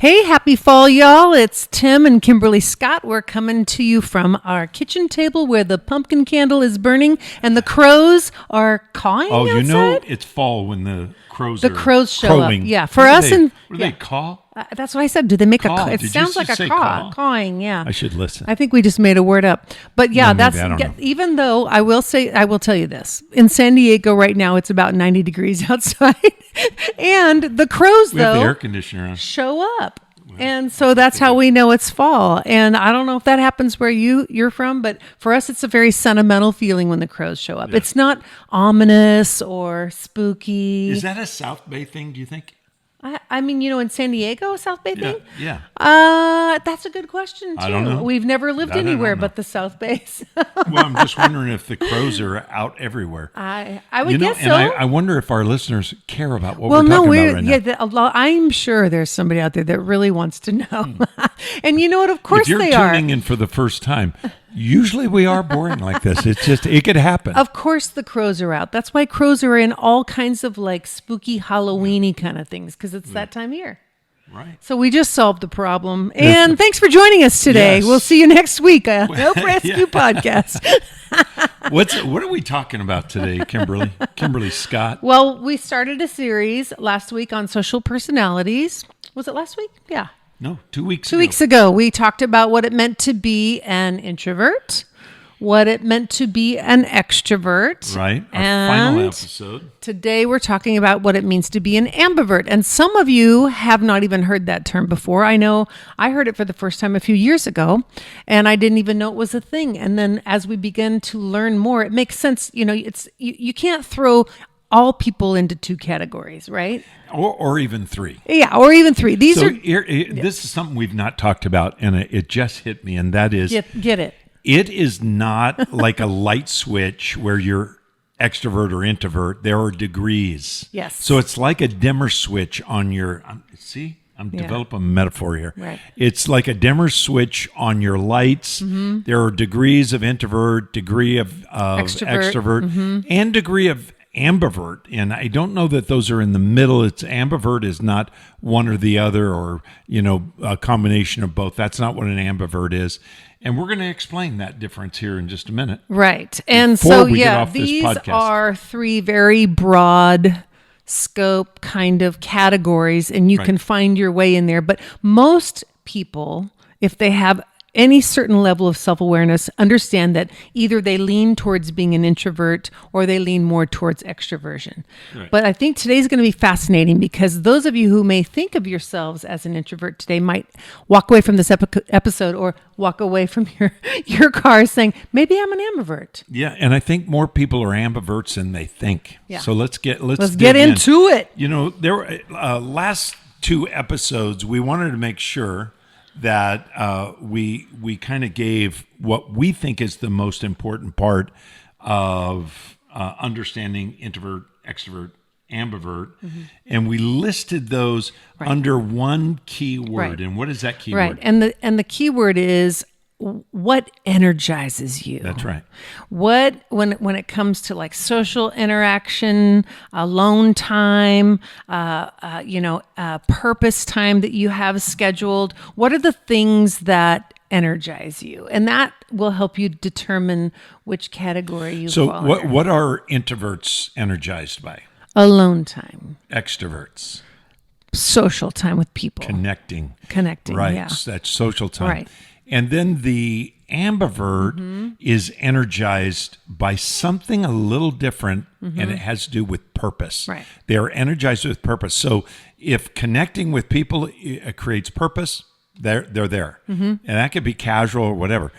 Hey, happy fall, y'all. It's Tim and Kimberly Scott. We're coming to you from our kitchen table where the pumpkin candle is burning and the crows are cawing outside. You know it's fall when the crows show crowing. up. Yeah, for us. What do they caw? That's what I said. Do they make Caw. a caw? It Did sounds you like a say caw. caw? Cawing, yeah. I should listen. I think we just made a word up. But yeah, No, maybe, I don't know. Even though I will tell you this. In San Diego right now, it's about 90 degrees outside. And the crows, We have though, the air conditioner on. show up. And so that's how we know it's fall. And I don't know if that happens where you're from, but for us, it's a very sentimental feeling when the crows show up. Yeah. It's not ominous or spooky. Is that a South Bay thing, do you think? I mean, in San Diego, South Bay thing? Yeah. That's a good question, too. I don't know. We've never lived anywhere but the South Bay. Well, I'm just wondering if the crows are out everywhere. I would guess and so. I wonder if our listeners care about what we're talking about right now. I'm sure there's somebody out there that really wants to know. And you know what? Of course they are. If you're tuning in for the first time, usually we are boring like this. It's just, it could happen. Of course the crows are out. That's why crows are in all kinds of like spooky Halloween-y kind of things, because it's that time of year. Right. So we just solved the problem. And thanks for joining us today. Yes. We'll see you next week on Help Rescue Podcast. What are we talking about today, Kimberly? Kimberly Scott. Well, we started a series last week on social personalities. Was it last week? Yeah. No, 2 weeks ago. 2 weeks ago, we talked about what it meant to be an introvert, what it meant to be an extrovert. Right. Our and final episode. Today, we're talking about what it means to be an ambivert. And some of you have not even heard that term before. I know I heard it for the first time a few years ago, and I didn't even know it was a thing. And then as we begin to learn more, it makes sense. You can't throw all people into two categories, right? Or even three. Yeah, or even three. This is something we've not talked about, and it just hit me, and that is... Get it. It is not like a light switch where you're extrovert or introvert. There are degrees. Yes. So it's like a dimmer switch on your... I'm developing a metaphor here. Right. It's like a dimmer switch on your lights. Mm-hmm. There are degrees of introvert, degree of extrovert, and degree of ambivert, and I don't know that those are in the middle. It's ambivert is not one or the other, or a combination of both. That's not what an ambivert is, and we're going to explain that difference here in just a minute. Right, and these are three very broad scope kind of categories, and you can find your way in there. But most people, if they have any certain level of self-awareness, understand that either they lean towards being an introvert or they lean more towards extroversion. Right. But I think today's going to be fascinating, because those of you who may think of yourselves as an introvert today might walk away from this episode or walk away from your car saying, maybe I'm an ambivert. Yeah, and I think more people are ambiverts than they think. Yeah. So let's get into it. There were last two episodes, we wanted to make sure that we kind of gave what we think is the most important part of understanding introvert, extrovert, ambivert, and we listed those under one key word. Right. And what is that key word? Right, and the key word is what energizes you. That's right. What when it comes to like social interaction, alone time, purpose time that you have scheduled, what are the things that energize you? And that will help you determine which category you fall under. So what are introverts energized by? Alone time. Extroverts. Social time with people. Connecting. Right. Yeah. That's social time. Right. And then the ambivert is energized by something a little different, and it has to do with purpose. Right. They are energized with purpose. So if connecting with people creates purpose, they're there. And that could be casual or whatever.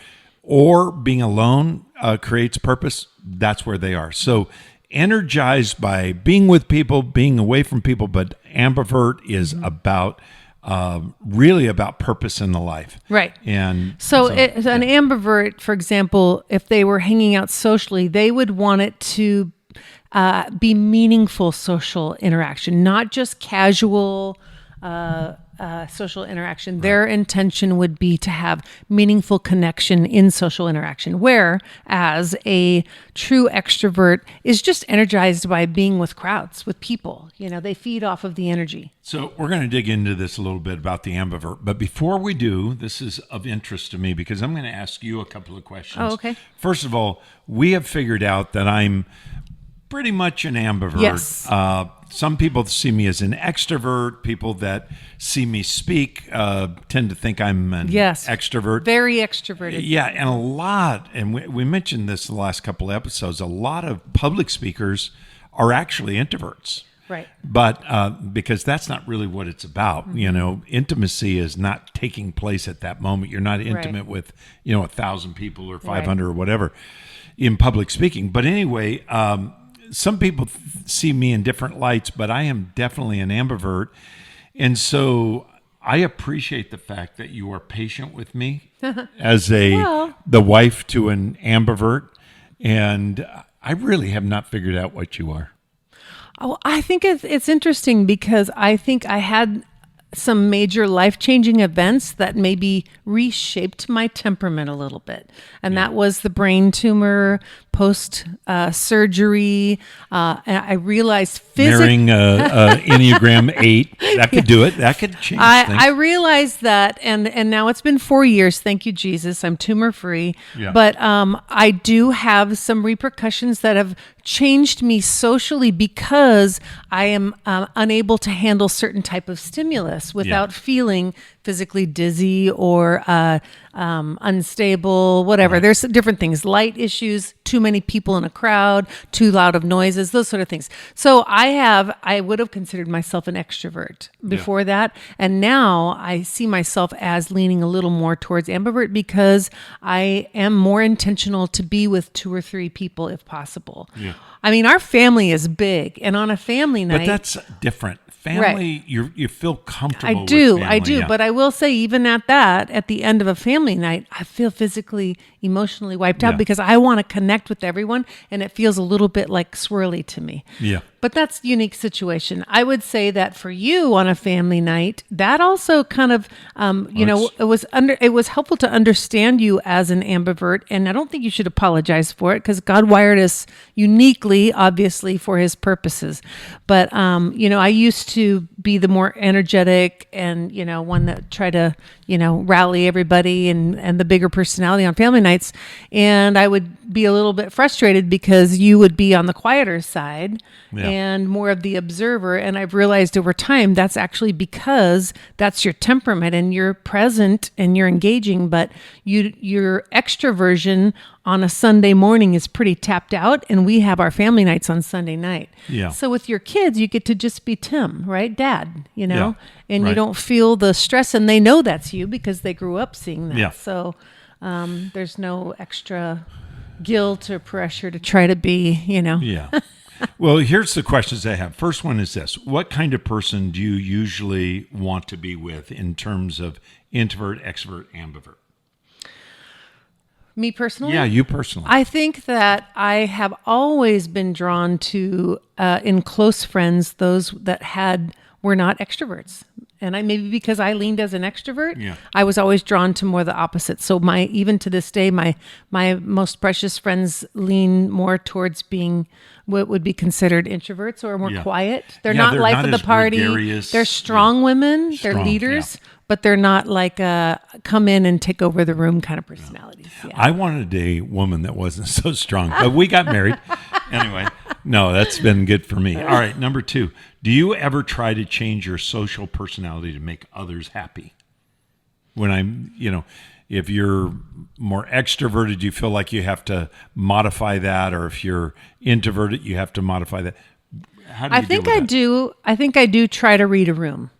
Or being alone creates purpose, that's where they are. So energized by being with people, being away from people, but ambivert is really about purpose in the life. Right. And so an ambivert, for example, if they were hanging out socially, they would want it to be meaningful social interaction, not just casual social interaction. Right. Their intention would be to have meaningful connection in social interaction, whereas a true extrovert is just energized by being with crowds, with people. They feed off of the energy. So we're going to dig into this a little bit about the ambivert. But before we do, this is of interest to me because I'm going to ask you a couple of questions. Oh, okay. First of all, we have figured out that I'm pretty much an ambivert. Yes. Some people see me as an extrovert. People that see me speak tend to think I'm an extrovert. Very extroverted. Yeah, and we mentioned this in the last couple of episodes, a lot of public speakers are actually introverts. Right. But because that's not really what it's about. Mm-hmm. Intimacy is not taking place at that moment. You're not intimate with, 1,000 people or 500 or whatever in public speaking. But anyway, some people see me in different lights, but I am definitely an ambivert. And so I appreciate the fact that you are patient with me as the wife to an ambivert. And I really have not figured out what you are. Oh, I think it's interesting because I think I had some major life-changing events that maybe reshaped my temperament a little bit. And that was the brain tumor, post-surgery. And I realized marrying Enneagram 8, that could do it. That could change things. I realized that, and now it's been 4 years. Thank you, Jesus. I'm tumor-free. Yeah. But I do have some repercussions that have changed me socially because I am unable to handle certain type of stimulus without feeling physically dizzy or unstable, whatever. Right. There's different things, light issues, too many people in a crowd, too loud of noises, those sort of things. So I would have considered myself an extrovert before that. And now I see myself as leaning a little more towards ambivert because I am more intentional to be with 2 or 3 people if possible. Yeah. I mean, our family is big, and on a family night... But that's different. Family, you feel comfortable I do, with family, yeah. But I will say, even at the end of a family night, I feel physically, emotionally wiped out because I want to connect with everyone, and it feels a little bit like swirly to me. Yeah. But that's a unique situation. I would say that for you on a family night, that also kind of, it was helpful to understand you as an ambivert, and I don't think you should apologize for it because God wired us uniquely, obviously, for His purposes. But, I used to be the more energetic and, one that tried to, rally everybody and the bigger personality on family nights. And I would be a little bit frustrated because you would be on the quieter side and more of the observer. And I've realized over time, that's actually because that's your temperament and you're present and you're engaging, but your extroversion on a Sunday morning is pretty tapped out, and we have our family nights on Sunday night. Yeah. So with your kids, you get to just be Tim, right? Dad, and you don't feel the stress, and they know that's you because they grew up seeing that. Yeah. So there's no extra guilt or pressure to try to be, Yeah. Well, here's the questions I have. First one is this. What kind of person do you usually want to be with in terms of introvert, extrovert, ambivert? Me personally? Yeah, you personally. I think that I have always been drawn to, in close friends, those that were not extroverts. And maybe because I leaned as an extrovert, I was always drawn to more the opposite. So even to this day, my most precious friends lean more towards being what would be considered introverts or more quiet. They're not life of the party. Gregarious. They're strong women. They're leaders. Yeah. But they're not like come in and take over the room kind of personalities. Yeah. I wanted a woman that wasn't so strong, but we got married. Anyway, no, that's been good for me. All right, number 2. Do you ever try to change your social personality to make others happy? When if you're more extroverted, you feel like you have to modify that, or if you're introverted, you have to modify that. How do you deal with that? I think I do try to read a room.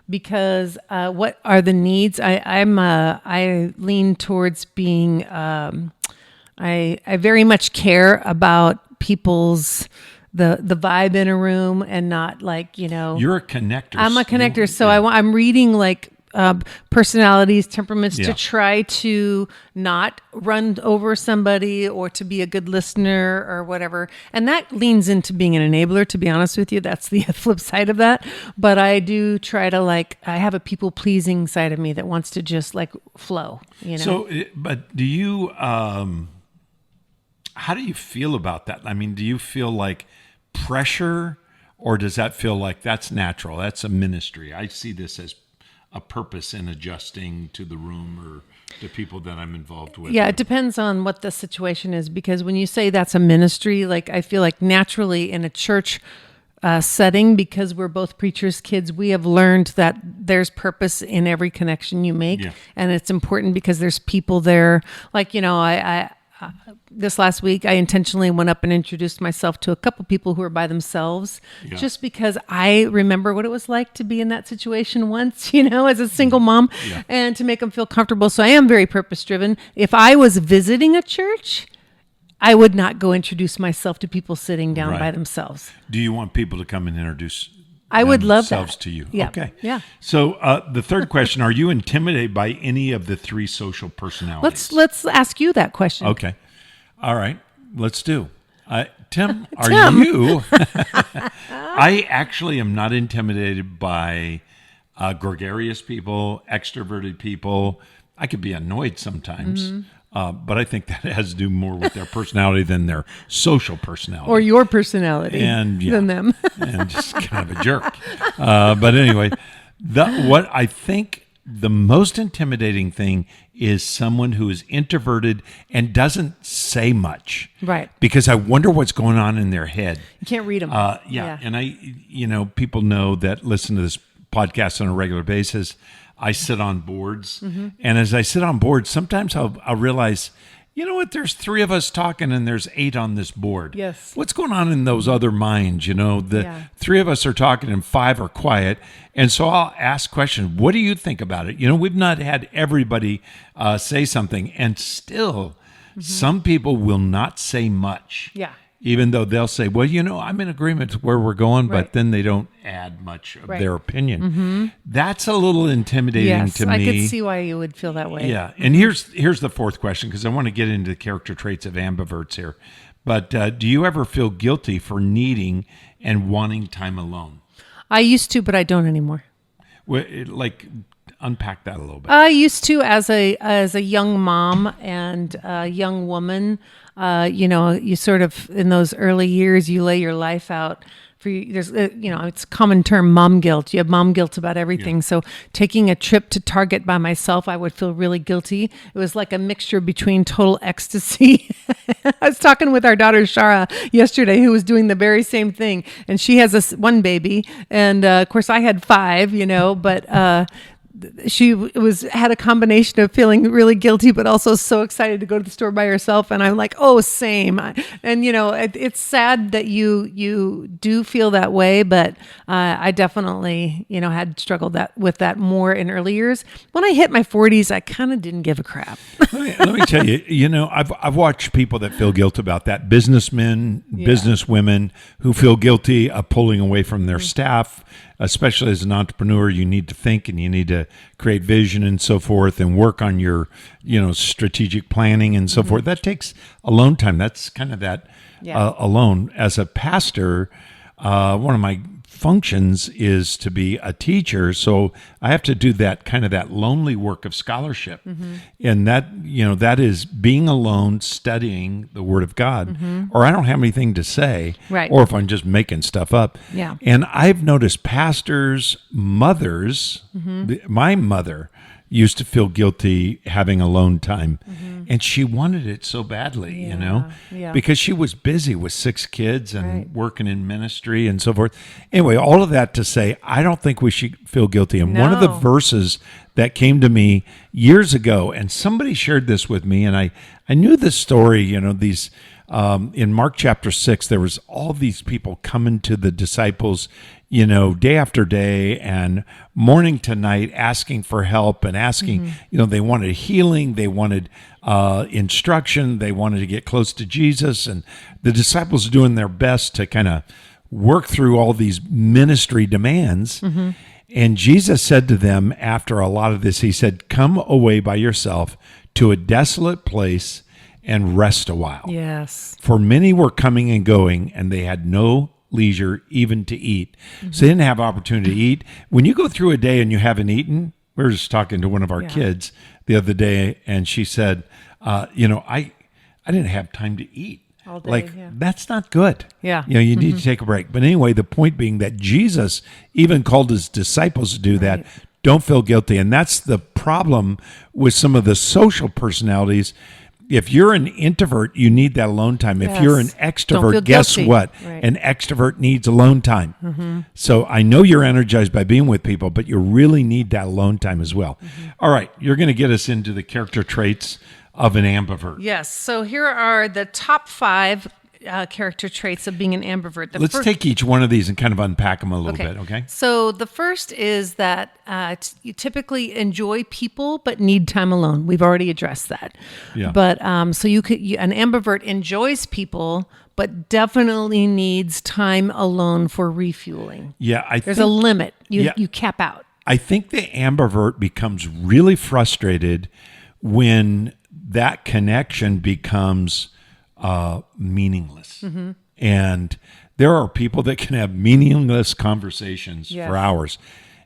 Because what are the needs? I lean towards being. I very much care about people's the vibe in a room and not like You're a connector. I'm a connector, so I'm reading like personalities, temperaments, to try to not run over somebody or to be a good listener or whatever. And that leans into being an enabler, to be honest with you. That's the flip side of that. But I do try to I have a people pleasing side of me that wants to just flow, So, but do you, how do you feel about that? I mean, do you feel like pressure, or does that feel like that's natural? That's a ministry. I see this as a purpose in adjusting to the room or the people that I'm involved with. Yeah, it depends on what the situation is, because when you say that's a ministry, I feel like naturally in a church setting, because we're both preachers' kids, we have learned that there's purpose in every connection you make. Yeah. And it's important because there's people there. I this last week, I intentionally went up and introduced myself to a couple people who are by themselves, just because I remember what it was like to be in that situation once, as a single mom, and to make them feel comfortable. So I am very purpose-driven. If I was visiting a church, I would not go introduce myself to people sitting down by themselves. Do you want people to come and introduce I would love that. To you? Yeah. Okay. Yeah. So the third question, are you intimidated by any of the three social personalities? Let's ask you that question. Okay. All right. Let's do. Tim, are you? I actually am not intimidated by gregarious people, extroverted people. I could be annoyed sometimes. But I think that has to do more with their personality than their social personality. Or your personality than them. And just kind of a jerk. But anyway, what I think the most intimidating thing is someone who is introverted and doesn't say much. Right. Because I wonder what's going on in their head. You can't read them. Yeah. And people know that listen to this podcast on a regular basis. I sit on boards, and as I sit on boards, sometimes I'll realize, you know what, there's three of us talking and there's 8 on this board. Yes. What's going on in those other minds? The 3 of us are talking and 5 are quiet. And so I'll ask questions. What do you think about it? We've not had everybody say something, and still some people will not say much. Yeah. Even though they'll say, well, I'm in agreement with where we're going, but then they don't add much of their opinion. That's a little intimidating to me. I could see why you would feel that way. Yeah. And here's the fourth question, because I want to get into the character traits of ambiverts here. But do you ever feel guilty for needing and wanting time alone? I used to, but I don't anymore. Well, unpack that a little bit. I used to, as a young mom and a young woman. You sort of, in those early years, you lay your life out for you. There's, it's a common term, mom guilt. You have mom guilt about everything. Yeah. So taking a trip to Target by myself, I would feel really guilty. It was like a mixture between total ecstasy. I was talking with our daughter, Shara, yesterday, who was doing the very same thing. And she has one baby. And of course, I had 5, but she had a combination of feeling really guilty, but also so excited to go to the store by herself. And I'm like, oh, same. And it's sad that you do feel that way, but I definitely had struggled with that more in early years. When I hit my 40s, I kind of didn't give a crap. Let me tell you, I've watched people that feel guilt about that. Businessmen, businesswomen who feel guilty of pulling away from their staff. Especially as an entrepreneur, you need to think and you need to create vision and so forth and work on your, strategic planning and so forth. That takes alone time. That's kind of that alone. As a pastor, one of my functions is to be a teacher. So I have to do that kind of that lonely work of scholarship. And that, that is being alone, studying the Word of God, or I don't have anything to say, or if I'm just making stuff up. Yeah. And I've noticed pastors' mothers, my mother used to feel guilty having alone time. And she wanted it so badly, because she was busy with 6 kids and working in ministry and so forth. Anyway, all of that to say, I don't think we should feel guilty. And one of the verses that came to me years ago, and somebody shared this with me, and I knew this story, these in Mark chapter 6, there was all these people coming to the disciples, day after day and morning to night, asking for help and asking, they wanted healing, they wanted instruction, they wanted to get close to Jesus. And the disciples are doing their best to kind of work through all these ministry demands. And Jesus said to them after a lot of this, he said, come away by yourself to a desolate place and rest a while. Yes. For many were coming and going, and they had no leisure even to eat. So they didn't have opportunity to eat. When you go through a day and you haven't eaten, we were just talking to one of our kids the other day, and she said, I didn't have time to eat. All day, that's not good. Yeah. You need to take a break. But anyway, the point being that Jesus even called his disciples to do that. Don't feel guilty. And that's the problem with some of the social personalities. If you're an introvert, you need that alone time. If you're an extrovert, guess what? Right. An extrovert needs alone time. So I know you're energized by being with people, but you really need that alone time as well. All right. You're going to get us into the character traits of an ambivert. Yes. So here are the top 5 character traits of being an ambivert. Let's take each one of these and kind of unpack them a little bit, okay? So the first is that you typically enjoy people but need time alone. We've already addressed that. Yeah. But so an ambivert enjoys people but definitely needs time alone for refueling. Yeah, there's a limit. You cap out. I think the ambivert becomes really frustrated when that connection becomes meaningless. And there are people that can have meaningless conversations for hours.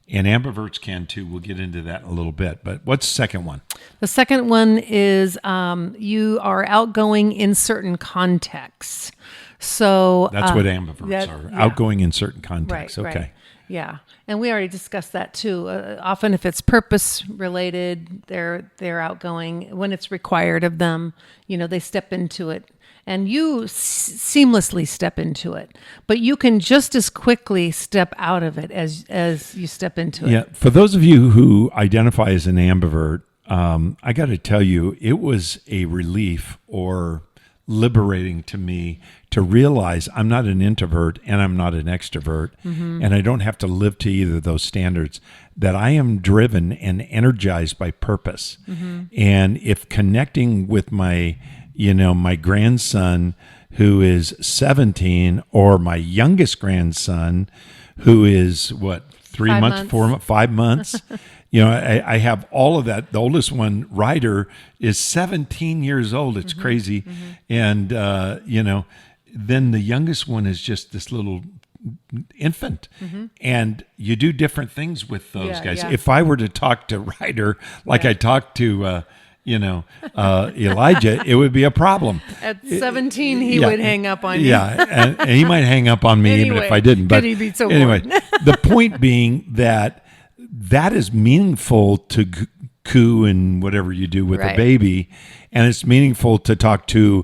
And ambiverts can too. We'll get into that in a little bit. But what's the second one? The second one is you are outgoing in certain contexts. So that's what ambiverts are. Outgoing in certain contexts. Right, okay. Right. Yeah. And we already discussed that too. Often if it's purpose related, they're outgoing. When it's required of them, they step into it. And you seamlessly step into it. But you can just as quickly step out of it as you step into it. Yeah. For those of you who identify as an ambivert, I got to tell you, it was a relief or liberating to me to realize I'm not an introvert and I'm not an extrovert, and I don't have to live to either of those standards, that I am driven and energized by purpose. And if connecting with my grandson who is 17, or my youngest grandson who is 5 months. I have all of that. The oldest one, Ryder, is 17 years old. It's crazy. And, then the youngest one is just this little infant. And you do different things with those guys. Yeah. If I were to talk to Ryder like I talked to, Elijah, it would be a problem. At 17, he would hang up on you. Yeah, and he might hang up on me even if I didn't. But he'd be so anyway, the point being that is meaningful to coo and whatever you do with a baby, and it's meaningful to talk to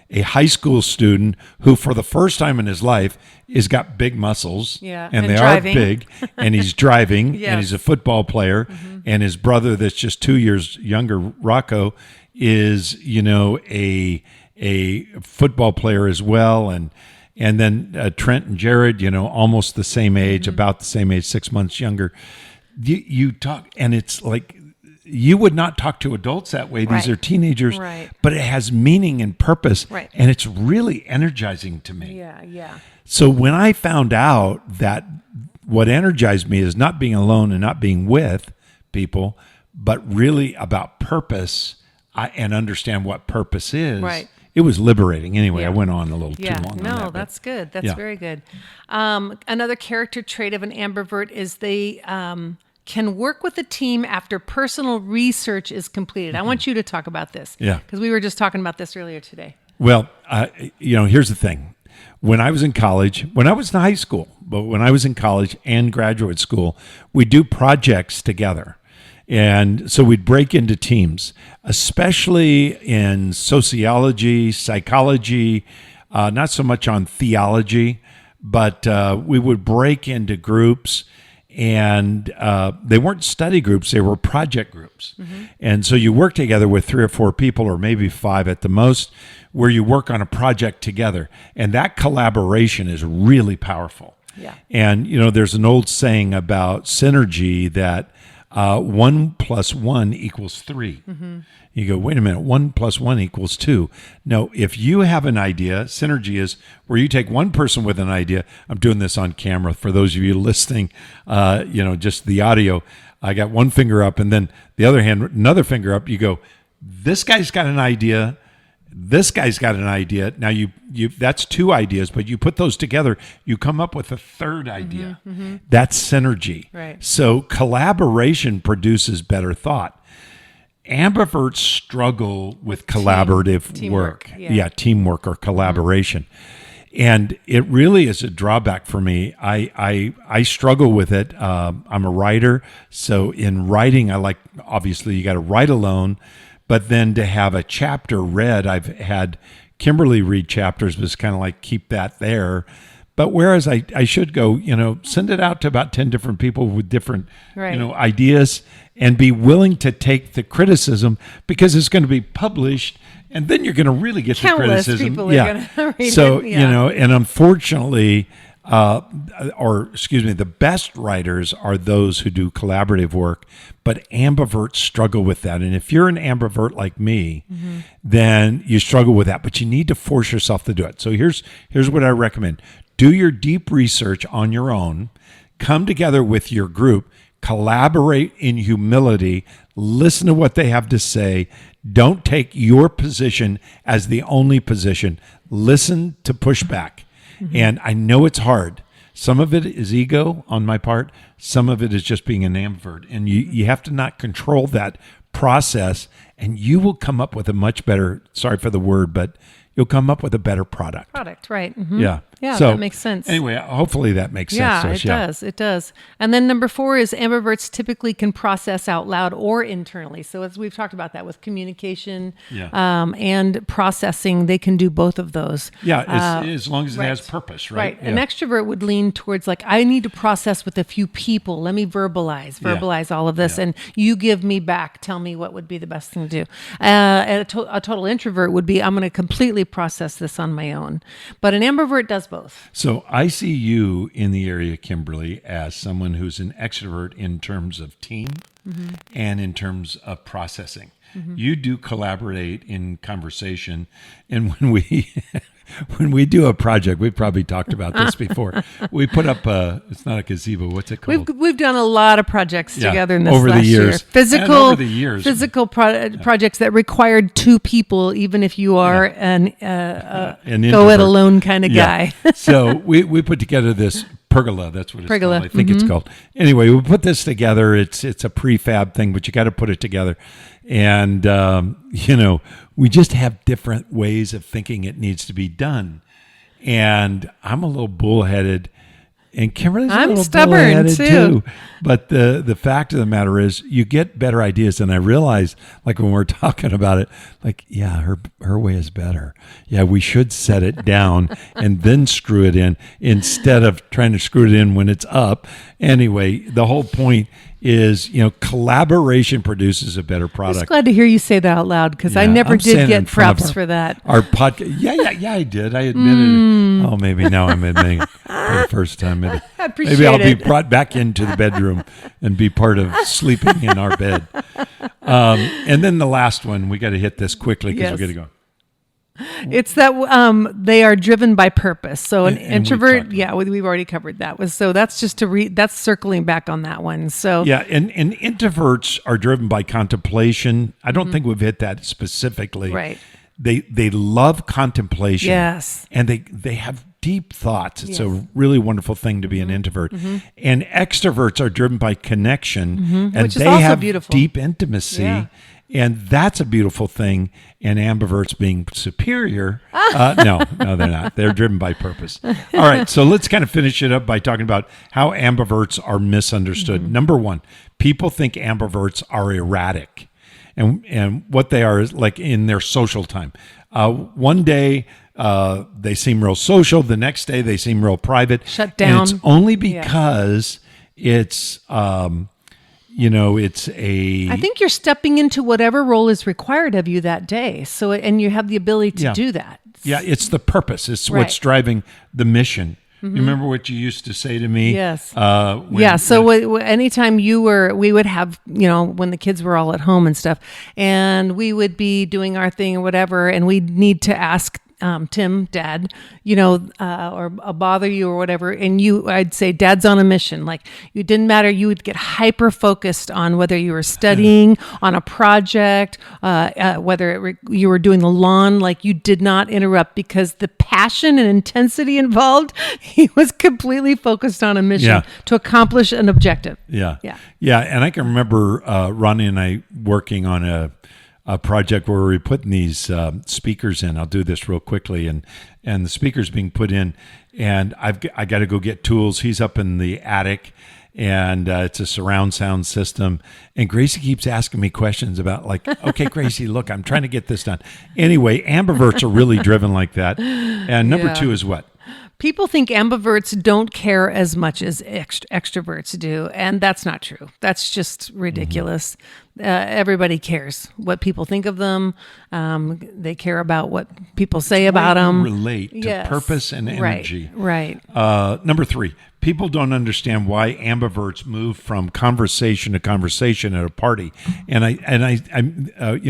a high school student who, for the first time in his life, has got big muscles, and they driving. Are big, and he's driving, and he's a football player, and his brother, that's just 2 years younger, Rocco, is a football player as well, and then Trent and Jared, almost the same age, about the same age, 6 months younger. You talk, and it's like, you would not talk to adults that way. These are teenagers, but it has meaning and purpose, and it's really energizing to me. Yeah. So when I found out that what energized me is not being alone and not being with people, but really about purpose, and understand what purpose is, it was liberating. Anyway, I went on a little too long. No, that's good. That's very good. Another character trait of an ambivert is they can work with a team after personal research is completed. I want you to talk about this. Yeah. Because we were just talking about this earlier today. Well, here's the thing. When I was in college, when I was in high school, but when I was in college and graduate school, we do projects together. And so we'd break into teams, especially in sociology, psychology, not so much on theology, but we would break into groups. And they weren't study groups, they were project groups. And so you work together with 3 or 4 people, or maybe 5 at the most, where you work on a project together. And that collaboration is really powerful. Yeah. And, there's an old saying about synergy that 1 + 1 = 3. You go, wait a minute, 1 + 1 = 2. No, if you have an idea, synergy is where you take one person with an idea. I'm doing this on camera for those of you listening, just the audio. I got one finger up and then the other hand, another finger up. You go, this guy's got an idea. This guy's got an idea. Now you that's two ideas, but you put those together, you come up with a third idea. That's synergy. Right. So collaboration produces better thought. Ambiverts struggle with collaborative teamwork. work. Yeah. Teamwork or collaboration. And it really is a drawback for me. I struggle with it. I'm a writer. So in writing, obviously you got to write alone, but then to have a chapter read, I've had Kimberly read chapters, but it's kind of like keep that there. But whereas I should go, send it out to about 10 different people with different, ideas and be willing to take the criticism because it's going to be published and then you're going to really get the criticism. People are going to read so, it. Yeah. And unfortunately, the best writers are those who do collaborative work, but ambiverts struggle with that. And if you're an ambivert like me, then you struggle with that, but you need to force yourself to do it. So here's what I recommend. Do your deep research on your own, come together with your group, collaborate in humility, listen to what they have to say. Don't take your position as the only position. Listen to pushback. And I know it's hard. Some of it is ego on my part. Some of it is just being an ambivert. And you have to not control that process, and you will come up with a much better, sorry for the word, but you'll come up with a better product. Right. Yeah. Yeah, so, that makes sense. Anyway, hopefully that makes Yeah, sense. it does. And then number 4 is ambiverts typically can process out loud or internally. So as we've talked about that with communication and processing, they can do both of those. Yeah, as long as it has purpose, right? Right. An extrovert would lean towards I need to process with a few people. Let me verbalize all of this. And you give me back. Tell me what would be the best thing to do. A total introvert would be, I'm going to completely process this on my own. But an ambivert does both. So I see you in the area, Kimberly, as someone who's an extrovert in terms of team and in terms of processing. You do collaborate in conversation. And when we do a project, we've probably talked about this before. We put up it's not a gazebo. What's it called? We've done a lot of projects together in this over last the years. Year. Physical projects that required 2 people, even if you are an go it alone kind of guy. So we put together this pergola. That's what it's called. I think it's called. Anyway, we put this together. It's a prefab thing, but you got to put it together. And, we just have different ways of thinking it needs to be done. And I'm a little bullheaded. And Kimberly's a little stubborn bullheaded too. But the fact of the matter is you get better ideas. And I realize, when we're talking about it, her way is better. Yeah, we should set it down and then screw it in instead of trying to screw it in when it's up. Anyway, the whole point is, collaboration produces a better product. I'm just glad to hear you say that out loud because I never did get props for that. Our podcast. Yeah, I did. I admitted it. Oh, maybe now I'm admitting it for the first time. Maybe I'll be brought back into the bedroom and be part of sleeping in our bed. And then the last one, we got to hit this quickly because we got to go. It's that they are driven by purpose. So an introvert, we've already covered that. So that's just that's circling back on that one. So and introverts are driven by contemplation. I don't think we've hit that specifically. Right. They love contemplation. Yes. And they have deep thoughts. It's a really wonderful thing to be an introvert. And extroverts are driven by connection, and which is they also have beautiful. Deep intimacy. Yeah. And that's a beautiful thing. And ambiverts being superior, no, they're not. They're driven by purpose. All right, so let's kind of finish it up by talking about how ambiverts are misunderstood. Number 1, people think ambiverts are erratic. And what they are is in their social time. One day, they seem real social. The next day, they seem real private. Shut down. And it's only because it's... it's I think you're stepping into whatever role is required of you that day. So, and you have the ability to do that. Yeah, it's the purpose. It's what's driving the mission. You remember what you used to say to me? Yes. So anytime we would have, when the kids were all at home and stuff, and we would be doing our thing or whatever, and we'd need to ask Tim, Dad, or bother you or whatever. And I'd say, Dad's on a mission. Like, it didn't matter. You would get hyper focused on whether you were studying on a project, whether you were doing the lawn. Like, you did not interrupt because the passion and intensity involved, he was completely focused on a mission to accomplish an objective. Yeah. And I can remember Ronnie and I working on a project where we're putting these speakers in. I'll do this real quickly, and the speakers being put in, and I got to go get tools. He's up in the attic, and it's a surround sound system. And Gracie keeps asking me questions about, like, okay, Gracie, look, I'm trying to get this done. Anyway, Ambiverts are really driven like that. And number 2 is what? People think ambiverts don't care as much as extroverts do, and that's not true. That's just ridiculous. Everybody cares what people think of them. They care about what people say about them. Relate to purpose and energy. Right. Number 3, people don't understand why ambiverts move from conversation to conversation at a party. And I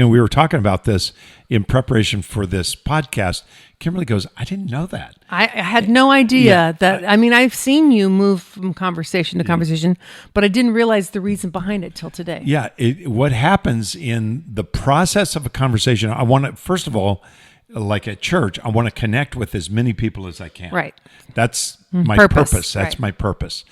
we were talking about this in preparation for this podcast. Kimberly goes, I didn't know that. I had no idea that. I mean, I've seen you move from conversation to conversation, but I didn't realize the reason behind it till today. Yeah. What happens in the process of a conversation, I want to, first of all, like at church, I want to connect with as many people as I can. Right. That's my purpose. That's my purpose.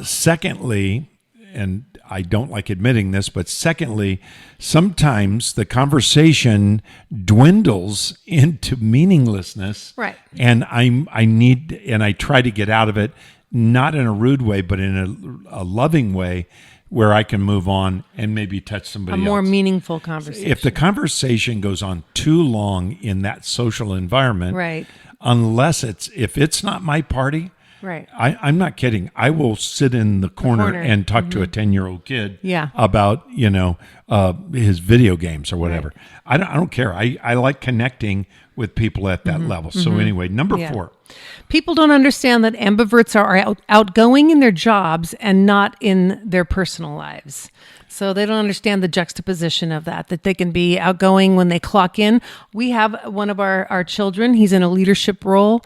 Secondly, and I don't like admitting this, but secondly, sometimes the conversation dwindles into meaninglessness. Right. And I try to get out of it, not in a rude way, but in a loving way, where I can move on and maybe touch somebody else. A more meaningful conversation. If the conversation goes on too long in that social environment, right, unless if it's not my party, right, I'm not kidding. I will sit in the corner and talk to a 10-year-old kid about his video games or whatever. Right. I don't care. I like connecting with people at that level. So anyway, number 4. People don't understand that ambiverts are outgoing in their jobs and not in their personal lives. So they don't understand the juxtaposition of that they can be outgoing when they clock in. We have one of our children. He's in a leadership role.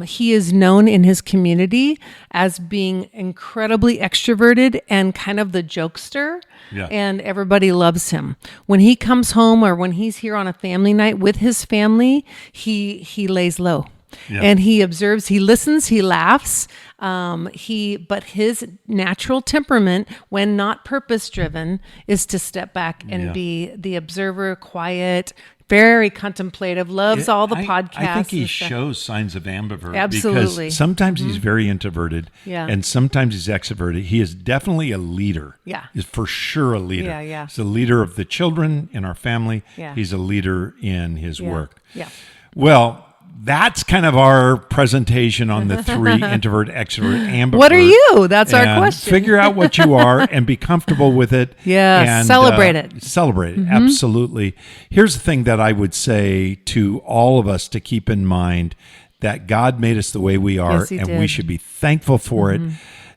He is known in his community as being incredibly extroverted and kind of the jokester. Yeah. And everybody loves him. When he comes home or when he's here on a family night with his family, he lays low. Yeah. And he observes, he listens, he laughs. But his natural temperament, when not purpose-driven, is to step back and be the observer, quiet, very contemplative, loves all the podcasts. I think he shows signs of ambivert. Absolutely. Because sometimes he's very introverted and sometimes he's extroverted. He is definitely a leader. Yeah. He's for sure a leader. Yeah. He's a leader of the children in our family. Yeah. He's a leader in his work. Yeah. Well, that's kind of our presentation on the 3 introvert, extrovert, ambivert. What are you? That's our question. Figure out what you are and be comfortable with it. Yeah, and celebrate it. Celebrate it, absolutely. Here's the thing that I would say to all of us to keep in mind, that God made us the way we are, and we should be thankful for it.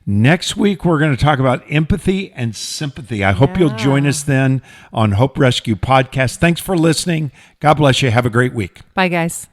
Next week, we're going to talk about empathy and sympathy. I hope you'll join us then on Hope Rescue Podcast. Thanks for listening. God bless you. Have a great week. Bye, guys.